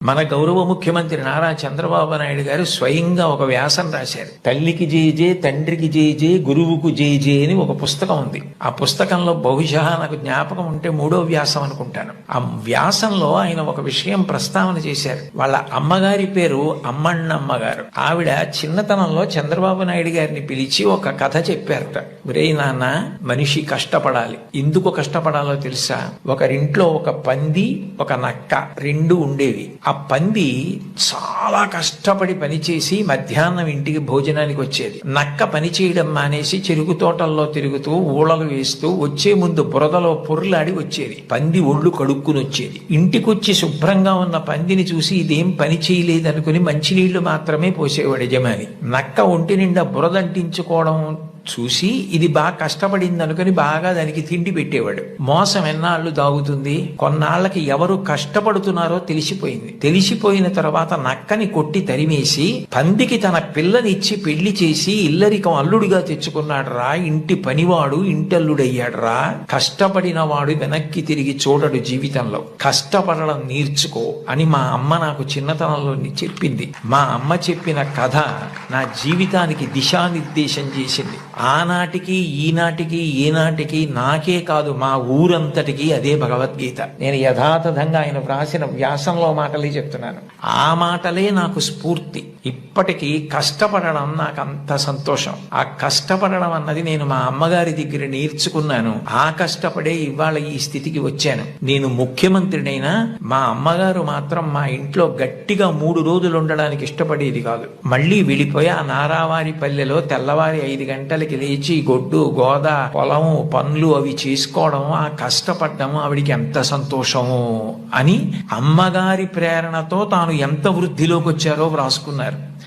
మన గౌరవ ముఖ్యమంత్రి నారా చంద్రబాబు నాయుడు గారు స్వయంగా ఒక వ్యాసం రాశారు. తల్లికి జేజే, తండ్రికి జేజే, గురువుకు జేజే అని ఒక పుస్తకం ఉంది. ఆ పుస్తకంలో బహుశా నాకు జ్ఞాపకం ఉంటే 3వ వ్యాసం అనుకుంటాను. ఆ వ్యాసంలో ఆయన ఒక విషయం ప్రస్తావన చేశారు. వాళ్ళ అమ్మగారి పేరు అమ్మಣ್ಣమ్మ గారు. ఆవిడ చిన్నతనంలో చంద్రబాబు నాయుడు గారిని పిలిచి ఒక కథ చెప్పారట. ఒరేయ్ నాన్న, మనిషి కష్టపడాలి. ఎందుకు కష్టపడాలో తెలుసా? ఒకరింట్లో ఒక పంది, ఒక నక్క రెండు ఉండేవి. ఆ పంది చాలా కష్టపడి పనిచేసి మధ్యాహ్నం ఇంటికి భోజనానికి వచ్చేది. నక్క పని చేయడం మానేసి చెరుకు తోటల్లో తిరుగుతూ ఊళలు వేస్తూ వచ్చే ముందు బురదలో పొర్లాడి వచ్చేది. పంది ఒళ్ళు కడుక్కుని వచ్చేది. ఇంటికొచ్చి శుభ్రంగా ఉన్న పందిని చూసి ఇదేం పని చేయలేదనుకుని మంచినీళ్లు మాత్రమే పోసేవాడు యజమాని. నక్క ఒంటి నిండా బురదంటించుకోవడం చూసి ఇది బాగా కష్టపడింది అనుకుని బాగా దానికి తిండి పెట్టేవాడు. మోసం ఎన్నాళ్ళు దాగుతుంది. కొన్నాళ్లకి ఎవరు కష్టపడుతున్నారో తెలిసిపోయింది. తెలిసిపోయిన తర్వాత నక్కని కొట్టి తరిమేసి పందికి తన పిల్లనిచ్చి పెళ్లి చేసి ఇల్లరికం అల్లుడిగా తెచ్చుకున్నాడు రా. ఇంటి పనివాడు ఇంటల్లుడయ్యాడు రా. కష్టపడిన వాడు వెనక్కి తిరిగి చూడడు జీవితంలో. కష్టపడడం నేర్చుకో అని మా అమ్మ నాకు చిన్నతనంలో చెప్పింది. మా అమ్మ చెప్పిన కథ నా జీవితానికి దిశానిర్దేశం చేసింది. ఆనాటికి ఈనాటికి ఏనాటికి నాకే కాదు మా ఊరంతటికి అదే భగవద్గీత. నేను యథాతథంగా ఆయన వ్రాసిన వ్యాసంలో మాటలే చెప్తున్నాను. ఆ మాటలే నాకు స్ఫూర్తి. ఇప్పటికీ కష్టపడడం నాకు అంత సంతోషం. ఆ కష్టపడడం అన్నది నేను మా అమ్మగారి దగ్గర నేర్చుకున్నాను. ఆ కష్టపడే ఇవాళ ఈ స్థితికి వచ్చాను. నేను ముఖ్యమంత్రినైనా మా అమ్మగారు మాత్రం మా ఇంట్లో గట్టిగా 3 రోజులు ఉండడానికి ఇష్టపడేది కాదు. మళ్ళీ వెళ్ళిపోయి ఆ నారావారి పల్లెలో తెల్లవారి 5 గంటలకి లేచి గొడ్డు గోద పొలము పనులు అవి చేసుకోవడం, ఆ కష్టపడ్డము ఆవిడికి ఎంత సంతోషము అని అమ్మగారి ప్రేరణతో తాను ఎంత వృద్ధిలోకి వచ్చారో వ్రాసుకున్నారు.